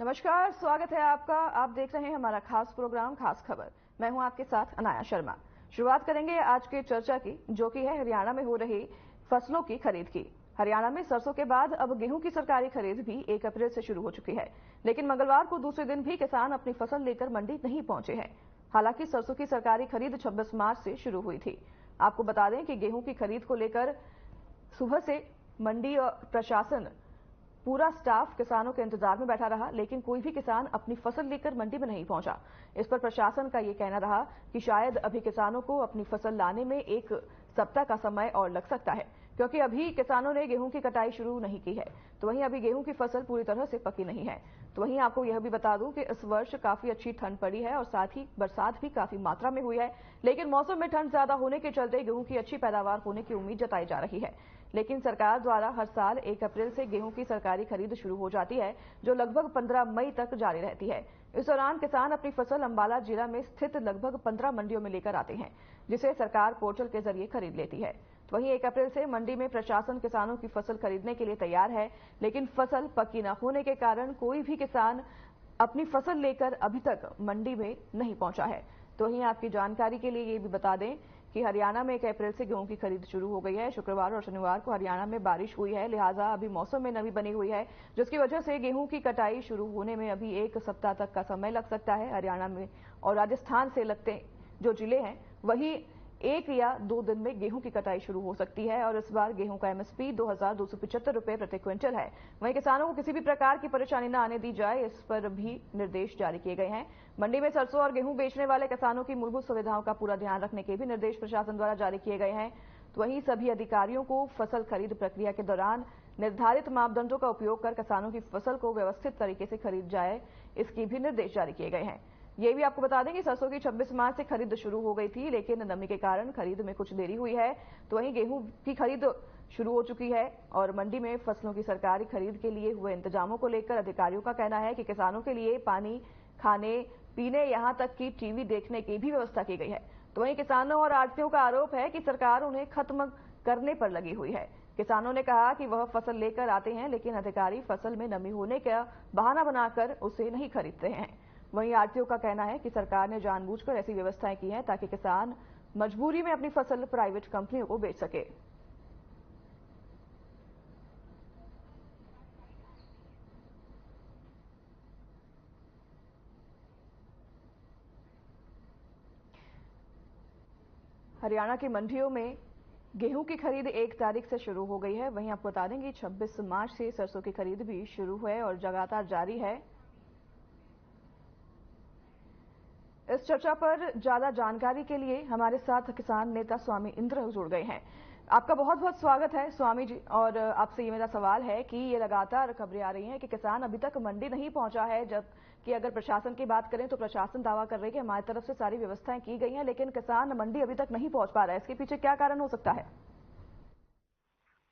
नमस्कार, स्वागत है आपका। आप देख रहे हैं हमारा खास प्रोग्राम खास खबर। मैं हूं आपके साथ अनाया शर्मा। शुरुआत करेंगे आज के चर्चा की, जो कि है हरियाणा में हो रही फसलों की खरीद की। हरियाणा में सरसों के बाद अब गेहूं की सरकारी खरीद भी 1 अप्रैल से शुरू हो चुकी है, लेकिन मंगलवार को दूसरे दिन भी किसान अपनी फसल लेकर मंडी नहीं पहुंचे हैं। हालांकि सरसों की सरकारी खरीद 26 मार्च से शुरू हुई थी। आपको बता दें कि गेहूं की खरीद को लेकर सुबह से मंडी और प्रशासन, पूरा स्टाफ किसानों के इंतजार में बैठा रहा, लेकिन कोई भी किसान अपनी फसल लेकर मंडी में नहीं पहुंचा। इस पर प्रशासन का ये कहना रहा कि शायद अभी किसानों को अपनी फसल लाने में 1 सप्ताह का समय और लग सकता है, क्योंकि अभी किसानों ने गेहूं की कटाई शुरू नहीं की है। तो वहीं अभी गेहूं की फसल पूरी तरह से पकी नहीं है। तो वहीं आपको यह भी बता दूं कि इस वर्ष काफी अच्छी ठंड पड़ी है और साथ ही बरसात भी काफी मात्रा में हुई है, लेकिन मौसम में ठंड ज्यादा होने के चलते गेहूं की अच्छी पैदावार होने की उम्मीद जताई जा रही है। लेकिन सरकार द्वारा हर साल 1 अप्रैल से गेहूं की सरकारी खरीद शुरू हो जाती है, जो लगभग 15 मई तक जारी रहती है। इस दौरान किसान अपनी फसल अंबाला जिला में स्थित लगभग 15 मंडियों में लेकर आते हैं, जिसे सरकार पोर्टल के जरिए खरीद लेती है। तो वहीं 1 अप्रैल से मंडी में प्रशासन किसानों की फसल खरीदने के लिए तैयार है, लेकिन फसल पक्की न होने के कारण कोई भी किसान अपनी फसल लेकर अभी तक मंडी में नहीं पहुंचा है। तो वहीं आपकी जानकारी के लिए ये भी बता दें कि हरियाणा में 1 अप्रैल से गेहूं की खरीद शुरू हो गई है। शुक्रवार और शनिवार को हरियाणा में बारिश हुई है, लिहाजा अभी मौसम में नमी बनी हुई है, जिसकी वजह से गेहूं की कटाई शुरू होने में अभी 1 सप्ताह तक का समय लग सकता है। हरियाणा में और राजस्थान से लगते जो जिले हैं, वही 1 या 2 दिन में गेहूं की कटाई शुरू हो सकती है। और इस बार गेहूं का एमएसपी 2275 रुपए प्रति क्विंटल है। वहीं किसानों को किसी भी प्रकार की परेशानी न आने दी जाए, इस पर भी निर्देश जारी किए गए हैं। मंडी में सरसों और गेहूं बेचने वाले किसानों की मूलभूत सुविधाओं का पूरा ध्यान रखने के भी निर्देश प्रशासन द्वारा जारी किए गए हैं। तो वहीं सभी अधिकारियों को फसल खरीद प्रक्रिया के दौरान निर्धारित मापदंडों का उपयोग कर किसानों की फसल को व्यवस्थित तरीके से खरीद जाए, इसकी भी निर्देश जारी किए गए हैं। ये भी आपको बता दें कि सरसों की 26 मार्च से खरीद शुरू हो गई थी, लेकिन नमी के कारण खरीद में कुछ देरी हुई है। तो वहीं गेहूं की खरीद शुरू हो चुकी है और मंडी में फसलों की सरकारी खरीद के लिए हुए इंतजामों को लेकर अधिकारियों का कहना है कि किसानों के लिए पानी, खाने पीने, यहां तक कि टीवी देखने की भी व्यवस्था की गई है। तो वहीं किसानों और आढ़तियों का आरोप है कि सरकार उन्हें खत्म करने पर लगी हुई है। किसानों ने कहा कि वह फसल लेकर आते हैं, लेकिन अधिकारी फसल में नमी होने का बहाना बनाकर उसे नहीं खरीदते हैं। वहीं आढ़तियों का कहना है कि सरकार ने जानबूझकर ऐसी व्यवस्थाएं की हैं ताकि किसान मजबूरी में अपनी फसल प्राइवेट कंपनियों को बेच सके। हरियाणा की मंडियों में गेहूं की खरीद 1 तारीख से शुरू हो गई है। वहीं आपको बता देंगे 26 मार्च से सरसों की खरीद भी शुरू है और लगातार जारी है। इस चर्चा पर ज्यादा जानकारी के लिए हमारे साथ किसान नेता स्वामी इंद्र जुड़ गए हैं। आपका बहुत बहुत स्वागत है स्वामी जी। और आपसे ये मेरा सवाल है कि ये लगातार खबरें आ रही हैं कि किसान अभी तक मंडी नहीं पहुंचा है, जबकि अगर प्रशासन की बात करें तो प्रशासन दावा कर रही है कि हमारी तरफ से सारी व्यवस्थाएं की गई हैं, लेकिन किसान मंडी अभी तक नहीं पहुंच पा रहा है। इसके पीछे क्या कारण हो सकता है?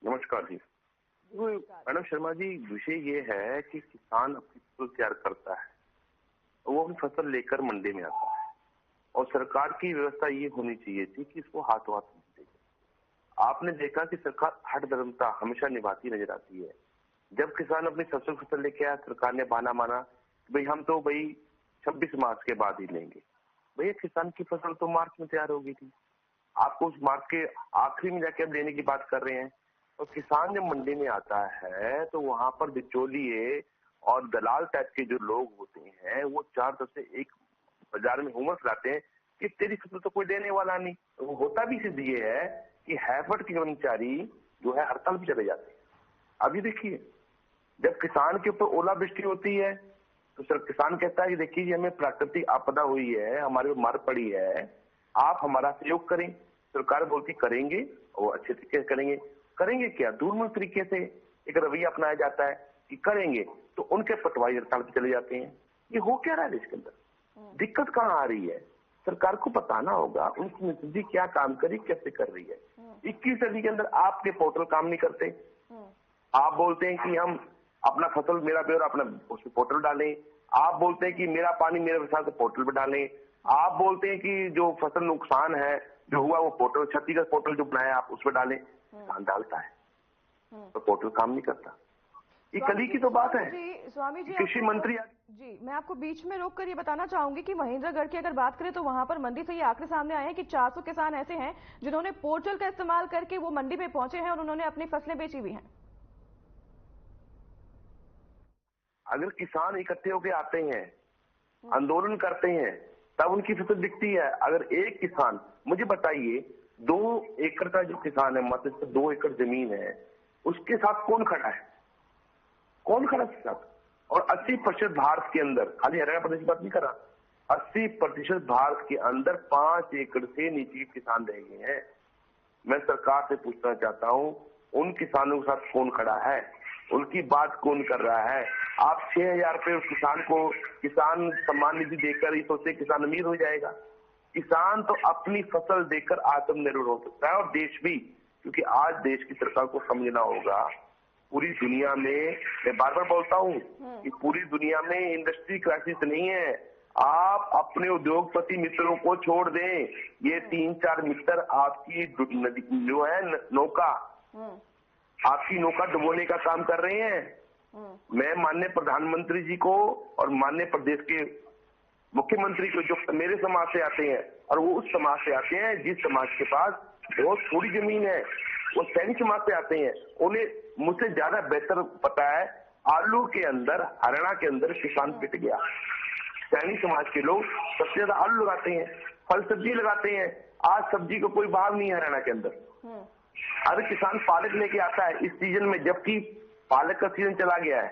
नमस्कार जी। मैडम शर्मा जी, विषय ये है कि किसान अपनी फसल तैयार करता है, वो अपनी फसल लेकर मंडी में आता है और सरकार की व्यवस्था ये होनी चाहिए थी कि इसको हाथों हाथ देगी। आपने देखा कि सरकार हठ धर्मता हमेशा निभाती नजर आती है। जब किसान अपनी सरसों फसल लेके आया, सरकार ने बहाना माना भाई हम तो 26 मार्च के बाद ही लेंगे। भैया किसान की फसल तो मार्च में तैयार हो गई थी, आपको उस मार्च के आखिरी में जाके अब लेने की बात कर रहे हैं। और किसान जब मंडी में आता है तो वहां पर बिचौलिए और दलाल टाइप के जो लोग होते हैं, वो 4 तरफ से एक बाजार में हुमस लाते हैं कि तेरी फसल तो कोई लेने वाला नहीं। तो वो होता भी सिर्फ ये है कि हैफर्ट के कर्मचारी जो है हड़ताल भी चले जाते हैं। अभी देखिए, जब किसान के ऊपर ओलावृष्टि होती है तो सर किसान कहता है कि देखिए जी, हमें प्राकृतिक आपदा हुई है, हमारे मार पड़ी है, आप हमारा सहयोग करें। सरकार बोलती करेंगे और अच्छे तरीके से करेंगे। करेंगे क्या? दूरमूल तरीके से एक रवैया अपनाया जाता है कि करेंगे, तो उनके पटवारी हड़ताल पे चले जाते हैं। ये हो क्या रहा है इसके अंदर? दिक्कत कहाँ आ रही है? सरकार को बताना होगा उनकी नीति क्या काम करी, कैसे कर रही है। 21वीं सदी के अंदर आपके पोर्टल काम नहीं करते। आप बोलते हैं कि हम अपना फसल मेरा ब्यौरा अपना उसमें पोर्टल डालें। आप बोलते हैं कि मेरा पानी मेरे विशाल से पोर्टल पर डालें। आप बोलते हैं कि जो फसल नुकसान है जो हुआ वो पोर्टल, छत्तीसगढ़ पोर्टल जो बनाया आप उस पर डालें। किसान डालता है तो पोर्टल काम नहीं करता। ये कल ही की तो बात है। स्वामी जी, कृषि मंत्री जी, मैं आपको बीच में रोक कर ये बताना चाहूंगी कि महेंद्रगढ़ की अगर बात करें तो वहां पर मंडी से ये आंकड़े सामने आए हैं कि 400 किसान ऐसे हैं जिन्होंने पोर्टल का इस्तेमाल करके वो मंडी में पहुंचे हैं और उन्होंने अपनी फसलें बेची हुई हैं। अगर किसान इकट्ठे होके आते हैं, आंदोलन करते हैं, तब उनकी फसल बिकती है। अगर एक किसान, मुझे बताइए, 2 एकड़ का जो किसान है, मतलब 2 एकड़ जमीन है, उसके साथ कौन खड़ा है? कौन खड़ा है उसके साथ? और 80% भारत के अंदर, खाली हरियाणा प्रदेश की बात नहीं कर रहा, 80% भारत के अंदर 5 एकड़ से नीचे के किसान रह गए हैं। मैं सरकार से पूछना चाहता हूं, उन किसानों के साथ कौन खड़ा है? उनकी बात कौन कर रहा है? आप 6,000 रुपए उस किसान को किसान सम्मान निधि देकर ये सोचते किसान अमीर हो जाएगा? किसान तो अपनी फसल देकर आत्मनिर्भर हो सकता है, और देश भी, क्योंकि आज देश की सरकार को समझना होगा, पूरी दुनिया में, मैं बार बार बोलता हूँ कि पूरी दुनिया में इंडस्ट्री क्राइसिस नहीं है। आप अपने उद्योगपति मित्रों को छोड़ दें, ये 3-4 मित्र आपकी जो है नौका, आपकी नौका डुबोने का काम कर रहे हैं। मैं माननीय प्रधानमंत्री जी को और माननीय प्रदेश के मुख्यमंत्री को, जो मेरे समाज से आते हैं और वो उस समाज से आते हैं जिस समाज के पास बहुत थोड़ी जमीन है, वो सैनिक समाज से आते हैं, उन्हें मुझसे ज्यादा बेहतर पता है। आलू के अंदर, हरियाणा के अंदर किसान पिट गया। सैनिक समाज के लोग सबसे ज्यादा आलू लगाते हैं, फल सब्जी लगाते हैं। आज सब्जी का कोई भाव नहीं है हरियाणा के अंदर। अगर किसान पालक लेके आता है इस सीजन में, जबकि पालक का सीजन चला गया है,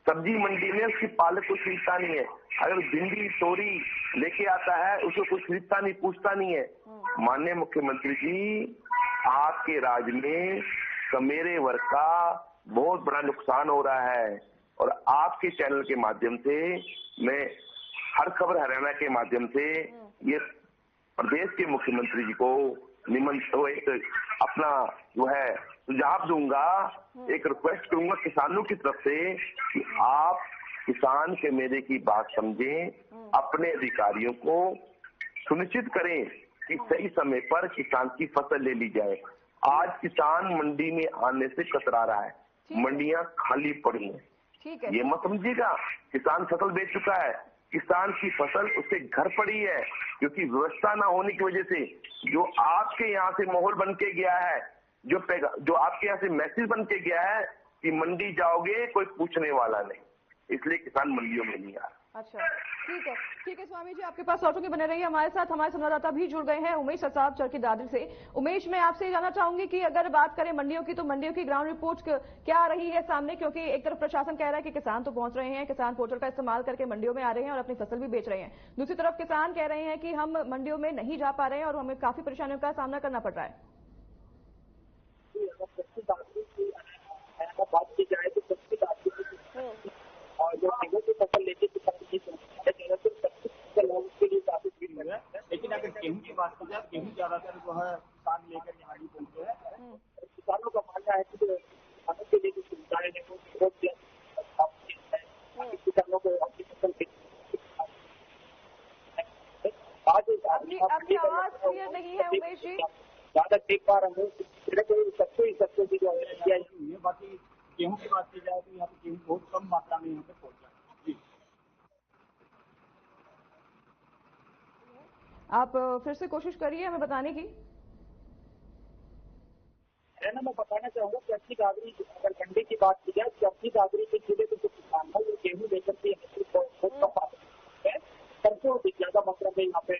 सब्जी मंडी में उसकी पालक को खरीदता नहीं है। अगर भिंडी, तोरी लेके आता है, उसको कोई खरीदता नहीं, पूछता नहीं है। माननीय मुख्यमंत्री जी, आपके राज्य में कमेरे वर्ग का बहुत बड़ा नुकसान हो रहा है, और आपके चैनल के माध्यम से, मैं हर खबर हरियाणा के माध्यम से ये प्रदेश के मुख्यमंत्री जी को एक अपना जो है सुझाव दूंगा, एक रिक्वेस्ट करूंगा किसानों की तरफ से कि आप किसान के मेले की बात समझें, अपने अधिकारियों को सुनिश्चित करें कि सही समय पर किसान की फसल ले ली जाए। आज किसान मंडी में आने से कतरा रहा है, मंडियां खाली पड़ी हैं। ठीक है, ये मत समझिएगा, किसान फसल बेच चुका है, किसान की फसल उसके घर पड़ी है, क्योंकि व्यवस्था ना होने की वजह से जो आपके यहाँ से माहौल बन के गया है, जो आपके यहाँ से मैसेज बन के गया है कि मंडी जाओगे कोई पूछने वाला नहीं, इसलिए किसान मंडियों में नहीं आ रहा। अच्छा, ठीक है स्वामी जी, आपके पास लौटूंगी, बने रहिए हमारे साथ। हमारे संवाददाता भी जुड़ गए हैं, उमेश साहब चरखी दादरी से। उमेश, मैं आपसे जानना चाहूंगी कि अगर बात करें मंडियों की, तो मंडियों की ग्राउंड रिपोर्ट क्या आ रही है सामने? क्योंकि एक तरफ प्रशासन कह रहा है कि किसान तो पहुंच रहे हैं, किसान पोर्टल का इस्तेमाल करके मंडियों में आ रहे हैं और अपनी फसल भी बेच रहे हैं। दूसरी तरफ किसान कह रहे हैं कि हम मंडियों में नहीं जा पा रहे हैं और हमें काफी परेशानियों का सामना करना पड़ रहा है। बात की जाए तो सबकी और जो गेहूं की फसल लेके उसके लिए काफी भीड़ है। लेकिन अगर गेहूं की बात की जाए, गेहूं ज्यादातर जो है किसान लेकर यहाँ भी पहुंचे हैं। किसानों का मानना है कि किसानों के लिए जो सुविधाएं हैं वो बहुत किसानों को अपनी फसल आपकी आवाज क्लियर नहीं है उमेश जी, ज्यादा देख पा रहे हैं। सबको भी जो है, बाकी गेहूं की बात की जाए तो यहाँ पे गेहूं बहुत कम मात्रा में यहाँ पे पहुंचा है। आप फिर से कोशिश करिए हमें बताने की। है ना, मैं बताना चाहूंगा, चरखी दादरी, अगर मंडी की बात की जाए, चरखी दादरी के जिले के जो किसान है वो गेहूं लेकर के बहुत कम है, सरसों ज्यादा मात्रा में यहाँ पे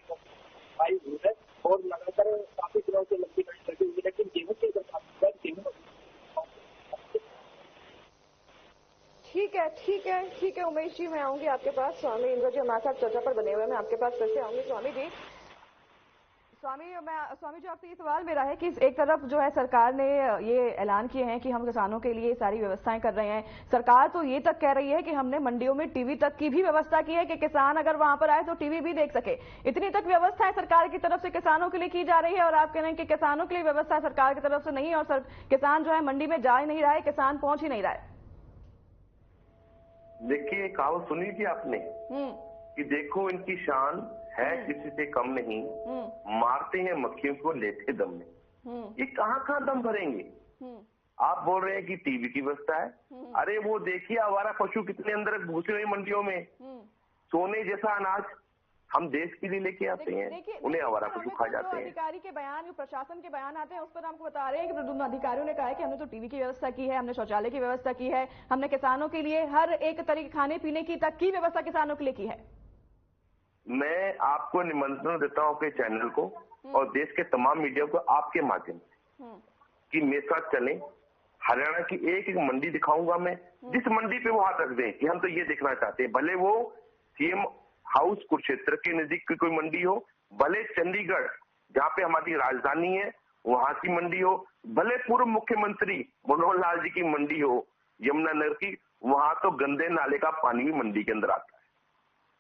आई हुई है और लगातार काफी दिनों से लंबी लाइन लगी हुई है। लेकिन गेहूं की गेहूं ठीक है उमेश जी, मैं आऊंगी आपके पास। स्वामी इंद्र जी हमारे साथ चर्चा पर बने हुए, मैं आपके पास फिर से आऊंगी। स्वामी जी, आपसे ये सवाल मेरा है कि एक तरफ जो है सरकार ने ये ऐलान किए हैं कि हम किसानों के लिए सारी व्यवस्थाएं कर रहे हैं। सरकार तो ये तक कह रही है कि हमने मंडियों में टीवी तक की भी व्यवस्था की है कि किसान अगर वहां पर आए तो टीवी भी देख सके। इतनी तक व्यवस्था है सरकार की तरफ से किसानों के लिए की जा रही है, और आप कह रहे हैं कि किसानों के लिए व्यवस्था सरकार की तरफ से नहीं, और किसान जो है मंडी में जा ही नहीं रहा है, किसान पहुंच ही नहीं रहा है। देखिए, कहावत सुनी थी आपने कि देखो इनकी शान है किसी से कम नहीं, मारते हैं मक्खियों को लेते दम में। ये कहाँ दम भरेंगे? आप बोल रहे हैं कि टीवी की व्यवस्था है। अरे वो देखिए आवारा पशु कितने अंदर घुसे हुए मंडियों में, सोने जैसा अनाज हम देश के लिए लेके आते हैं, उन्हें आवारा पशु खा जाते हैं। अधिकारी के बयान, जो प्रशासन के बयान आते हैं, उस पर हमको बता रहे हैं कि प्रद्युम्न अधिकारियों ने कहा है कि हमने तो टीवी की व्यवस्था की है, हमने शौचालय की व्यवस्था की है, हमने किसानों के लिए हर एक तरीके खाने पीने की तक की व्यवस्था किसानों के लिए की है। मैं आपको निमंत्रण देता हूँ अपने चैनल को और देश के तमाम मीडिया को आपके माध्यम से कि मेरे साथ चलें। हरियाणा की एक एक मंडी दिखाऊंगा मैं, जिस मंडी पे वो हाथ रख दें कि हम तो ये देखना चाहते हैं, भले वो सीएम हाउस कुरुक्षेत्र के नजदीक की कोई मंडी हो, भले चंडीगढ़ जहाँ पे हमारी राजधानी है वहां की मंडी हो, भले पूर्व मुख्यमंत्री मनोहर लाल जी की मंडी हो यमुनानगर की, वहां तो गंदे नाले का पानी भी मंडी के अंदर आता है।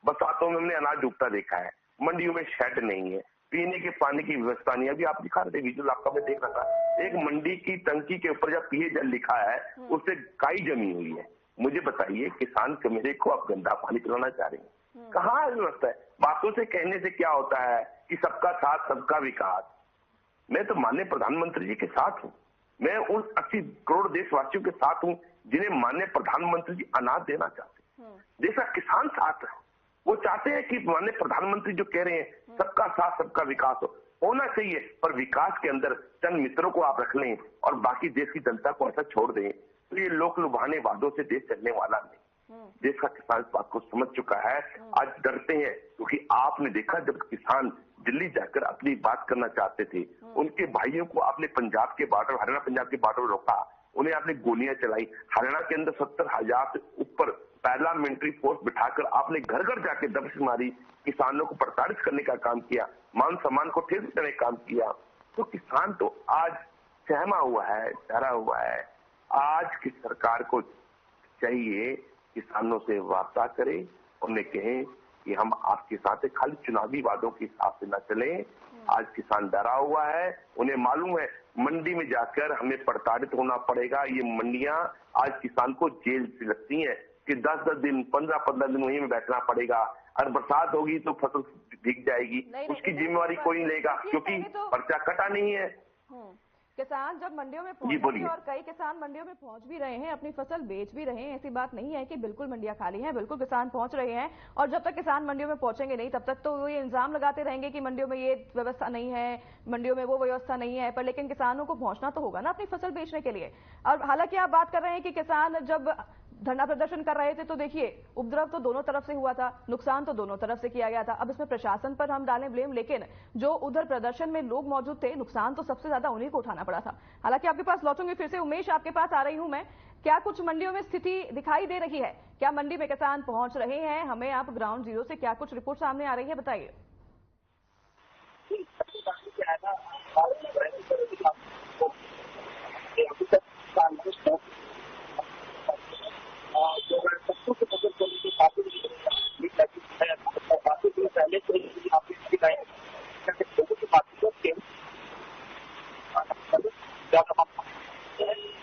बरसातों में हमने अनाज डूबता देखा है, मंडियों में शेड नहीं है, पीने के पानी की व्यवस्था नहीं है। अभी आप दिखा रहे थे विजुअल आपका, मैं देख रहा था एक मंडी की टंकी के ऊपर जब पिए जल लिखा है उससे काई जमी हुई है। मुझे बताइए किसान मेरे को आप गंदा पानी पिलाना चाह रहे हैं? कहाँ व्यवस्था है? बातों से कहने से क्या होता है कि सबका साथ सबका विकास। मैं तो माननीय प्रधानमंत्री जी के साथ हूँ, मैं उन 80 करोड़ देशवासियों के साथ हूँ जिन्हें माननीय प्रधानमंत्री जी अनाज देना चाहते हैं। देश का किसान साथ है, वो चाहते हैं कि माननीय प्रधानमंत्री जो कह रहे हैं सबका साथ सबका विकास होना चाहिए, पर विकास के अंदर चंद मित्रों को आप रख लें और बाकी देश की जनता को ऐसा छोड़ दें तो ये लोक लुभाने वादों से देश चलने वाला नहीं। देश का किसान इस बात को समझ चुका है। आज डरते हैं क्योंकि आपने देखा जब किसान दिल्ली जाकर अपनी बात करना चाहते थे, उनके भाइयों को आपने पंजाब के बॉर्डर, हरियाणा पंजाब के बॉर्डर रोका, उन्हें आपने गोलियां चलाई। हरियाणा के अंदर 70,000 से ऊपर पैरामिलिट्री फोर्स बिठाकर आपने घर घर जाके दबिश मारी, किसानों को प्रताड़ित करने का काम किया, मान सम्मान को ठेस देने का काम किया। तो किसान तो आज सहमा हुआ है, डरा हुआ है। आज की सरकार को चाहिए किसानों से वार्ता करे, उन्हें कहें कि हम आपके साथ खाली चुनावी वादों के हिसाब से न चलें। आज किसान डरा हुआ है, उन्हें मालूम है मंडी में जाकर हमें प्रताड़ित होना पड़ेगा। ये मंडियां आज किसान को जेल से लगती हैं कि 10-10 दिन 15-15 दिन वहीं में बैठना पड़ेगा। अगर बरसात होगी तो फसल भीग जाएगी, उसकी जिम्मेवारी कोई नहीं लेगा क्योंकि पर्चा कटा नहीं है। किसान जब मंडियों में पहुंचे और कई किसान मंडियों में पहुंच भी रहे हैं, अपनी फसल बेच भी रहे हैं, ऐसी बात नहीं है कि बिल्कुल मंडियां खाली हैं, बिल्कुल किसान पहुंच रहे हैं। और जब तक किसान मंडियों में पहुंचेंगे नहीं तब तक तो वो ये इल्जाम लगाते रहेंगे कि मंडियों में ये व्यवस्था नहीं है, मंडियों में वो व्यवस्था नहीं है, पर लेकिन किसानों को पहुंचना तो होगा ना अपनी फसल बेचने के लिए। और हालांकि आप बात कर रहे हैं कि किसान जब धरना प्रदर्शन कर रहे थे तो देखिए उपद्रव तो दोनों तरफ से हुआ था, नुकसान तो दोनों तरफ से किया गया था। अब इसमें प्रशासन पर हम डालें ब्लेम, लेकिन जो उधर प्रदर्शन में लोग मौजूद थे, नुकसान तो सबसे ज्यादा उन्हीं को उठाना पड़ा था। हालांकि आपके पास लौटूंगी फिर से, उमेश आपके पास आ रही हूं मैं। क्या कुछ मंडियों में स्थिति दिखाई दे रही है? क्या मंडी में किसान पहुंच रहे हैं? हमें आप ग्राउंड जीरो से क्या कुछ रिपोर्ट सामने आ रही है, बताइए। पहले से ही लोगों की बात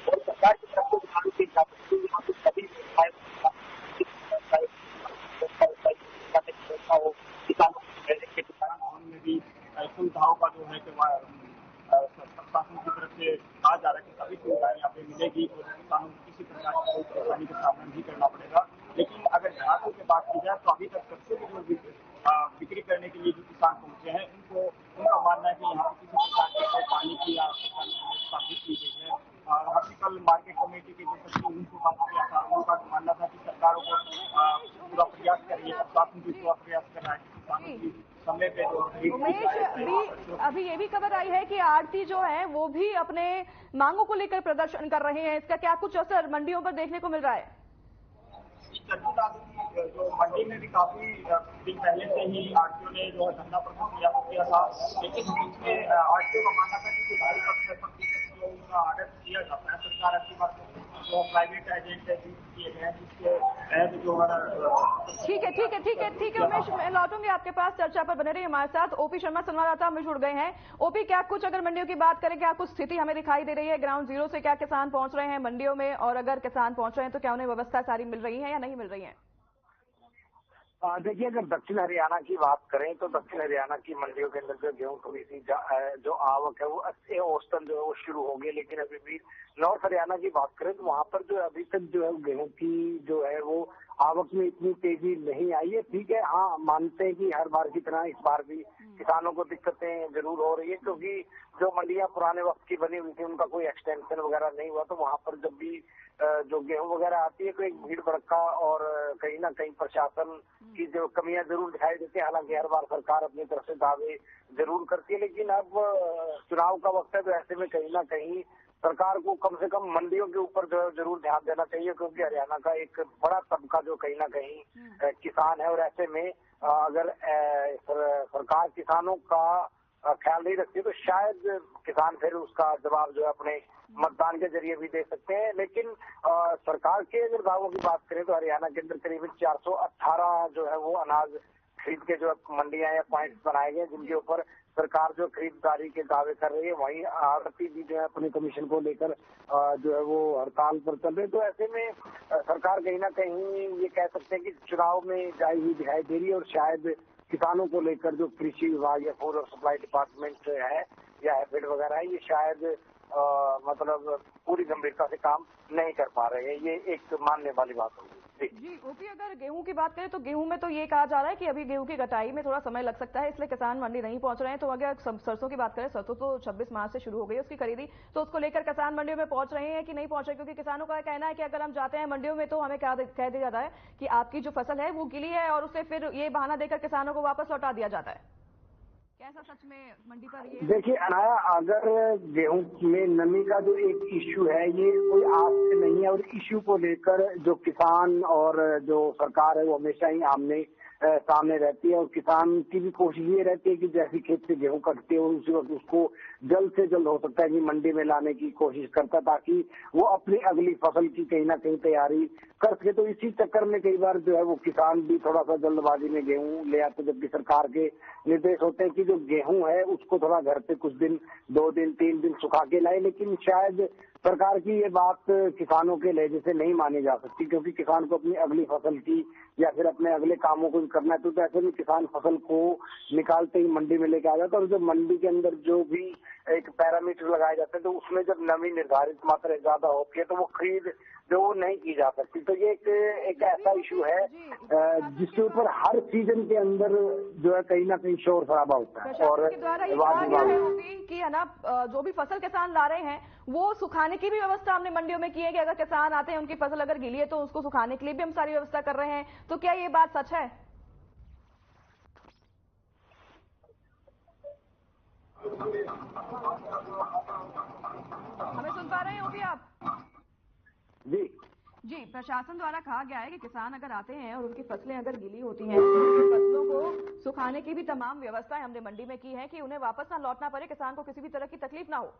और सरकार की तरफ से यहाँ पे सभी किसान भवन में भी सुविधाओं का जो है प्रशासन की तरफ से कहा जा रहा है कि सभी सुविधाएं यहाँ पे मिलेगी और किसानों को किसी प्रकार की कोई परेशानी का सामना नहीं करना पड़ेगा। लेकिन अगर ग्राहकों की बात की जाए तो अभी तक सबसे जो बिक्री करने के लिए जो किसान पहुंचे हैं उनका मानना है कि यहाँ पे किसी प्रकार के पानी की या स्थापित की गई है। हॉर्टिकल मार्केट कमेटी के जो सचिव उनको बात किया था, उनका मानना था कि सरकारों को पूरा प्रयास करिए, प्रशासन भी पूरा प्रयास कर रहा है किसानों की समय पे उमेश, अभी ये भी खबर आई है कि आड़ती जो है वो भी अपने मांगों को लेकर प्रदर्शन कर रहे हैं। इसका क्या कुछ असर मंडियों पर देखने को मिल रहा है? जो मंडी में भी काफी दिन पहले से ही आरटीओ ने जो है धरना प्रदर्शन किया था, लेकिन बीच में आरटीओ का मानना था कि 2.5% जो उनका आर्डर दिया जाता है सरकार अच्छी बात जो प्राइवेट एजेंट किए गए हैं जिसके तहत जो ठीक है उमेश, मैं लौटूंगी आपके पास, चर्चा पर बने रही हमारे साथ। ओपी शर्मा संवाददाता हमें जुड़ गए हैं। ओपी, क्या कुछ अगर मंडियों की बात करें, क्या कुछ स्थिति हमें दिखाई दे रही है ग्राउंड जीरो से? क्या किसान पहुंच रहे हैं मंडियों में, और अगर किसान पहुंच रहे हैं तो क्या उन्हें व्यवस्था सारी मिल रही है या नहीं मिल रही है? देखिए, अगर दक्षिण हरियाणा की बात करें तो दक्षिण हरियाणा की मंडियों के अंदर जो गेहूं थोड़ी सी जो आवक है वो अच्छे औसतन जो है वो शुरू हो गई, लेकिन अभी भी नॉर्थ हरियाणा की बात करें तो वहां पर जो अभी तक जो है गेहूं की जो है वो आवक में इतनी तेजी नहीं आई है। ठीक है, हाँ मानते हैं कि हर बार की तरह इस बार भी किसानों को दिक्कतें जरूर हो रही है, क्योंकि जो मंडियां पुराने वक्त की बनी हुई थी उनका कोई एक्सटेंशन वगैरह नहीं हुआ, तो वहां पर जब भी जो गेहूं वगैरह आती है तो एक भीड़ भड़का और कहीं ना कहीं प्रशासन की जो कमियां जरूर दिखाई देती है। हालांकि हर बार सरकार अपनी तरफ से दावे जरूर करती है, लेकिन अब चुनाव का वक्त है तो ऐसे में कहीं ना कहीं सरकार को कम से कम मंडियों के ऊपर जो है जरूर ध्यान देना चाहिए, क्योंकि हरियाणा का एक बड़ा तबका जो कहीं ना कहीं किसान है, और ऐसे में अगर सरकार किसानों का ख्याल नहीं रखती तो शायद किसान फिर उसका जवाब जो है अपने मतदान के जरिए भी दे सकते हैं। लेकिन सरकार के अगर दावों की बात करें तो हरियाणा के अंदर करीबन 418 जो है वो अनाज खरीद के जो मंडियां या पॉइंट्स बनाए गए जिनके ऊपर सरकार जो खरीदारी के दावे कर रही है। वहीं आड़ती भी जो है अपने कमीशन को लेकर जो है वो हड़ताल पर चल रहे, तो ऐसे में सरकार कहीं ना कहीं ये कह सकते हैं कि चुनाव में जाई हुई दिखाई दे रही है, और शायद किसानों को लेकर जो कृषि विभाग या फूड और सप्लाई डिपार्टमेंट है या हैफेड वगैरह है, ये शायद मतलब पूरी गंभीरता से काम नहीं कर पा रहे हैं। ये एक मानने वाली बात होगी। जी ओपी, अगर गेहूं की बात करें तो गेहूं में तो ये कहा जा रहा है कि अभी गेहूं की कटाई में थोड़ा समय लग सकता है, इसलिए किसान मंडी नहीं पहुंच रहे हैं। तो अगर सरसों की बात करें, सरसों तो 26 मार्च से शुरू हो गई है उसकी खरीदी, तो उसको लेकर किसान मंडियों में पहुंच रहे हैं कि नहीं पहुंच रहे? क्योंकि किसानों का कहना है कि अगर हम जाते हैं मंडियों में तो हमें कह दिया जाता है कि आपकी जो फसल है वो गिली है, और उसे फिर ये बहाना देकर किसानों को वापस लौटा दिया जाता है। कैसा सच में मंडी पर ये? देखिए अनाया, अगर गेहूं में नमी का जो एक इश्यू है ये कोई आज से नहीं है, और इश्यू को लेकर जो किसान और जो सरकार है वो हमेशा ही आमने सामने रहती है, और किसान की भी कोशिश ये रहती है कि जैसे खेत से गेहूं कटते हो उसी वक्त उसको जल्द से जल्द हो सकता है कि मंडी में लाने की कोशिश करता है, ताकि वो अपनी अगली फसल की कहीं ना कहीं तैयारी कर सके। तो इसी चक्कर में कई बार जो है वो किसान भी थोड़ा सा जल्दबाजी में गेहूं ले आते, जबकि सरकार के निर्देश होते हैं कि जो गेहूं है उसको थोड़ा घर पे कुछ दिन, 2 दिन 3 दिन सुखा के लाए। लेकिन शायद सरकार की ये बात किसानों के लहजे से नहीं मानी जा सकती, क्योंकि किसान को अपनी अगली फसल की या फिर अपने अगले कामों को भी करना है, तो ऐसे में किसान फसल को निकालते ही मंडी में लेके आ जाता है, और जो मंडी के अंदर जो भी एक पैरामीटर लगाए जाते हैं तो उसमें जब नमी निर्धारित मात्रा ज्यादा होती है तो वो खरीद जो वो नहीं की जा सकती। तो ये एक ऐसा इशू है जिसके ऊपर हर सीजन के अंदर जो है कहीं ना कहीं शोर शराबा होता है। और कि है ना, जो भी फसल किसान ला रहे हैं वो सुखाने की भी व्यवस्था हमने मंडियों में की है कि अगर किसान आते हैं उनकी फसल अगर गीली है तो उसको सुखाने के लिए भी हम सारी व्यवस्था कर रहे हैं। तो क्या ये बात सच है? हमें सुन पा रहे हैं ओपी आप? जी, प्रशासन द्वारा कहा गया है कि किसान अगर आते हैं और उनकी फसलें अगर गीली होती हैं तो उनकी फसलों को सुखाने की भी तमाम व्यवस्थाएं हमने मंडी में की है कि उन्हें वापस ना लौटना पड़े, किसान को किसी भी तरह की तकलीफ ना हो।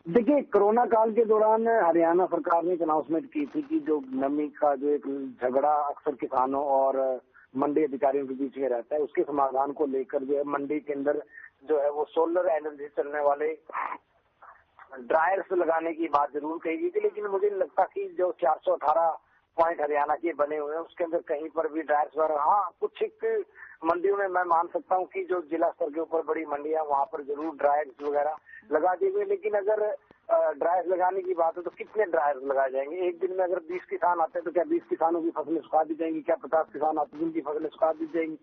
देखिए, कोरोना काल के दौरान हरियाणा सरकार ने एक अनाउंसमेंट की थी कि जो नमी का जो एक झगड़ा अक्सर किसानों और मंडी अधिकारियों के बीच में रहता है, उसके समाधान को लेकर जो है मंडी के अंदर जो है वो सोलर एनर्जी चलने वाले ड्रायर्स लगाने की बात जरूर कही गई थी। लेकिन मुझे लगता कि जो 418 पॉइंट हरियाणा के बने हुए हैं उसके अंदर कहीं पर भी ड्रायर्स वगैरह, हाँ कुछ एक मंडियों में मैं मान सकता हूँ कि जो जिला स्तर के ऊपर बड़ी मंडियां वहां पर जरूर ड्रायर्स वगैरह लगा दिए गए। लेकिन अगर ड्रायर्स लगाने की बात है तो कितने ड्रायर्स लगाए जाएंगे? एक दिन में अगर 20 किसान आते हैं तो क्या 20 किसानों की फसलें सुखा दी जाएंगी? क्या 50 किसान आते हैं जिनकी फसलें सुखा दी जाएंगी?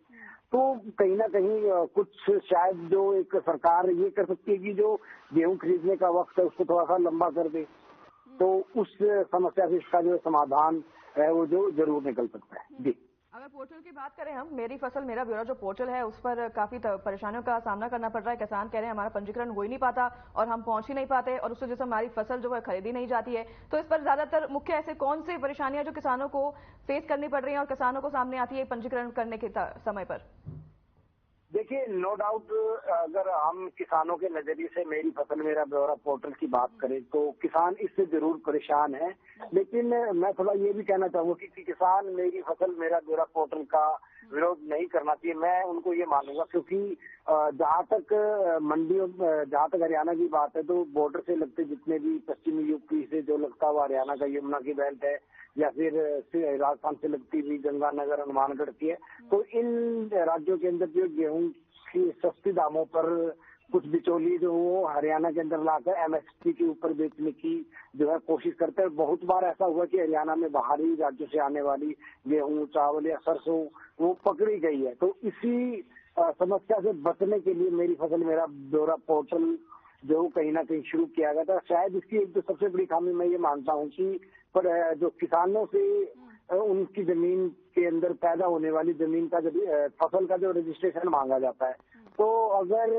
तो कहीं ना कहीं कुछ शायद जो एक सरकार ये कर सकती है कि जो गेहूं खरीदने का वक्त है उसको थोड़ा सा लंबा कर दे, तो उस समस्या से इसका जो समाधान है वो जो जरूर निकल सकता है। जी, अगर पोर्टल की बात करें हम, मेरी फसल मेरा ब्यौरा जो पोर्टल है उस पर काफी परेशानियों का सामना करना पड़ रहा है। किसान कह रहे हैं हमारा पंजीकरण हो ही नहीं पाता और हम पहुंच ही नहीं पाते, और उससे जैसे हमारी फसल जो है खरीदी नहीं जाती है। तो इस पर ज्यादातर मुख्य ऐसे कौन सी परेशानियां जो किसानों को फेस करनी पड़ रही है और किसानों को सामने आती है पंजीकरण करने के समय पर? देखिए, नो डाउट अगर हम किसानों के नजरिए से मेरी फसल मेरा ब्यौरा पोर्टल की बात करें तो किसान इससे जरूर परेशान है। लेकिन मैं थोड़ा ये भी कहना चाहूंगा कि किसान मेरी फसल मेरा ब्यौरा पोर्टल का विरोध नहीं करना चाहिए, मैं उनको ये मानूंगा, क्योंकि जहां तक हरियाणा की बात है तो बॉर्डर से लगते जितने भी पश्चिमी यूपी से जो लगता हुआ हरियाणा का यमुना की बेल्ट है, या फिर राजस्थान से लगती हुई गंगानगर हनुमानगढ़ की है, तो इन राज्यों के अंदर जो गेहूं की सस्ती दामों पर कुछ बिचौली जो वो हरियाणा के अंदर लाकर एमएसपी के ऊपर बेचने की जो है कोशिश करते हैं। बहुत बार ऐसा हुआ कि हरियाणा में बाहरी राज्यों से आने वाली गेहूं, चावल या सरसों वो पकड़ी गई है। तो इसी समस्या से बचने के लिए मेरी फसल मेरा ब्यौरा पोर्टल जो कहीं ना कहीं शुरू किया गया था। शायद इसकी एक जो सबसे बड़ी खामी मैं ये मानता हूँ कि पर जो किसानों से उनकी जमीन के अंदर पैदा होने वाली जमीन का जो फसल का जो रजिस्ट्रेशन मांगा जाता है, तो अगर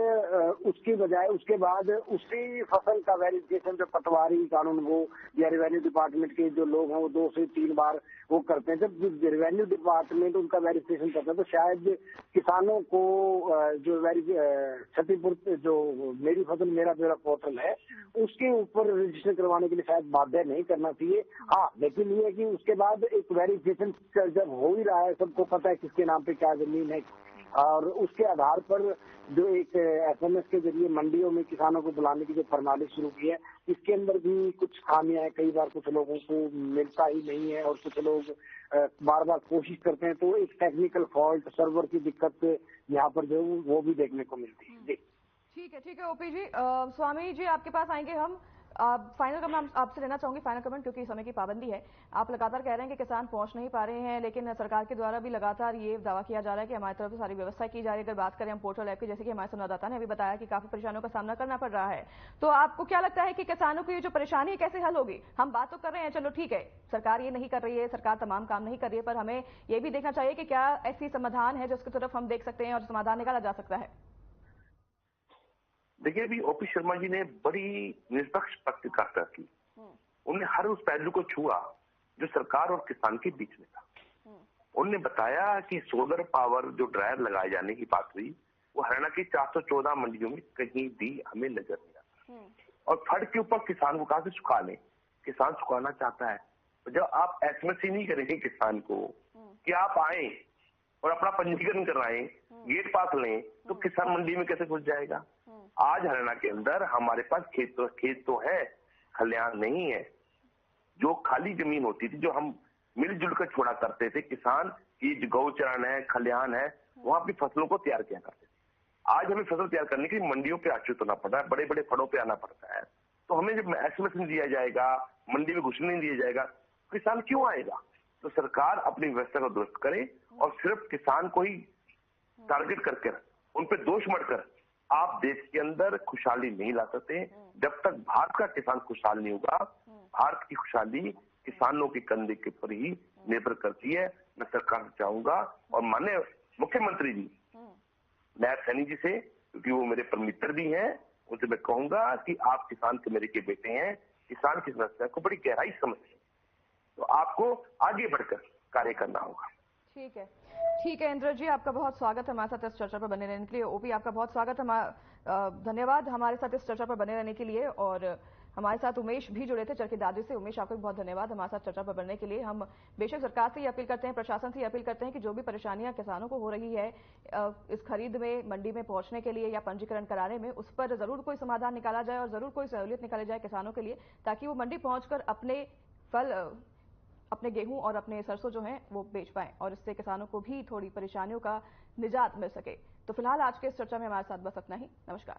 उसकी बजाय उसके बाद उसी फसल का वेरिफिकेशन जो पटवारी कानून वो या रेवेन्यू डिपार्टमेंट के जो लोग हैं वो 2 से 3 बार वो करते हैं, जब रेवेन्यू डिपार्टमेंट उनका वेरिफिकेशन करता है तो शायद किसानों को जो क्षतिपूर्ति जो मेरी फसल मेरा ब्यौरा पोर्टल है उसके ऊपर रजिस्टर करवाने के लिए शायद बाध्य नहीं करना चाहिए। हाँ, लेकिन ये है कि उसके बाद एक वेरिफिकेशन जब हो ही रहा है, सबको पता है किसके नाम पे क्या जमीन है, और उसके आधार पर जो एक एसएमएस के जरिए मंडियों में किसानों को बुलाने की जो प्रणाली शुरू की है, इसके अंदर भी कुछ खामियां हैं। कई बार कुछ लोगों को मिलता ही नहीं है और कुछ लोग बार बार कोशिश करते हैं, तो एक टेक्निकल फॉल्ट, सर्वर की दिक्कत यहाँ पर जो वो भी देखने को मिलती है। जी ठीक है ओपी जी। स्वामी जी आपके पास आएंगे हम। फाइनल कमेंट आपसे लेना चाहूंगी, फाइनल कमेंट, क्योंकि समय की पाबंदी है। आप लगातार कह रहे हैं कि किसान पहुंच नहीं पा रहे हैं, लेकिन सरकार के द्वारा भी लगातार ये दावा किया जा रहा है कि हमारी तरफ से सारी व्यवस्था की जा रही है। अगर बात करें हम पोर्टल ऐप की, जैसे कि हमारे संवाददाता ने अभी बताया कि काफी परेशानियों का सामना करना पड़ रहा है, तो आपको क्या लगता है कि किसानों की ये जो परेशानी है कैसे हल होगी? हम बात तो कर रहे हैं, चलो ठीक है, सरकार ये नहीं कर रही है, सरकार तमाम काम नहीं कर रही है, पर हमें ये भी देखना चाहिए कि क्या ऐसी समाधान है जिसकी तरफ हम देख सकते हैं और समाधान निकाला जा सकता है। देखिए, अभी ओपी शर्मा जी ने बड़ी निष्पक्ष पत्रकारिता की। उन्होंने हर उस पहलू को छुआ जो सरकार और किसान के बीच में था। उन्होंने बताया कि सोलर पावर जो ड्रायर लगाए जाने की बात हुई, वो हरियाणा की 414 मंडियों में कहीं भी हमें नजर नहीं आता। और फड़ के ऊपर किसान को कहा से सुखा लें, किसान सुखाना चाहता है, तो जब आप एसएमएस ही नहीं करेंगे किसान को कि आप आए और अपना पंजीकरण करवाएं, गेट पास लें, तो किसान मंडी में कैसे घुस जाएगा? आज हरियाणा के अंदर हमारे पास खेत तो है, खलिहान नहीं है। जो खाली जमीन होती थी, जो हम मिलजुल कर छोड़ा करते थे, किसान की गौचरण है, खलिहान है, वहां भी फसलों को तैयार किया करते थे। आज हमें फसल तैयार करने के लिए मंडियों पे आश्रित होना पड़ रहा है, बड़े बड़े फड़ों पे आना पड़ता है। तो हमें जब एसएमएस नहीं दिया जाएगा, मंडी में घुसने नहीं दिया जाएगा, किसान क्यों आएगा? तो सरकार अपनी व्यवस्था को दुरुस्त करे और सिर्फ किसान को ही टारगेट करके उन पे दोष मढ़कर आप देश के अंदर खुशहाली नहीं ला सकते। जब तक भारत का किसान खुशहाल नहीं होगा, भारत की खुशहाली किसानों के कंधे के ऊपर ही निर्भर करती है। मैं सरकार से चाहूंगा और माननीय मुख्यमंत्री जी नायब सैनी जी से, क्योंकि वो मेरे मित्र भी हैं, उनसे मैं कहूंगा कि आप किसान के मेरे के बेटे हैं, किसान की समस्या को बड़ी गहराई समझते हैं, तो आपको आगे बढ़कर कार्य करना होगा। ठीक है इंद्र जी, आपका बहुत स्वागत है हमारे साथ इस चर्चा पर बने रहने के लिए। ओपी, आपका बहुत स्वागत है, धन्यवाद हमारे साथ इस चर्चा पर बने रहने के लिए। और हमारे साथ उमेश भी जुड़े थे चरखी दादरी से। उमेश, आपको भी बहुत धन्यवाद हमारे साथ चर्चा पर बनने के लिए। हम बेशक सरकार से ये अपील करते हैं, प्रशासन से ये अपील करते हैं कि जो भी परेशानियां किसानों को हो रही है इस खरीद में, मंडी में पहुंचने के लिए या पंजीकरण कराने में, उस पर जरूर कोई समाधान निकाला जाए और जरूर कोई सहूलियत निकाली जाए किसानों के लिए, ताकि वो मंडी पहुंचकर अपने फल, अपने गेहूं और अपने सरसों जो हैं वो बेच पाएं और इससे किसानों को भी थोड़ी परेशानियों का निजात मिल सके। तो फिलहाल आज के इस चर्चा में हमारे साथ बस इतना ही। नमस्कार।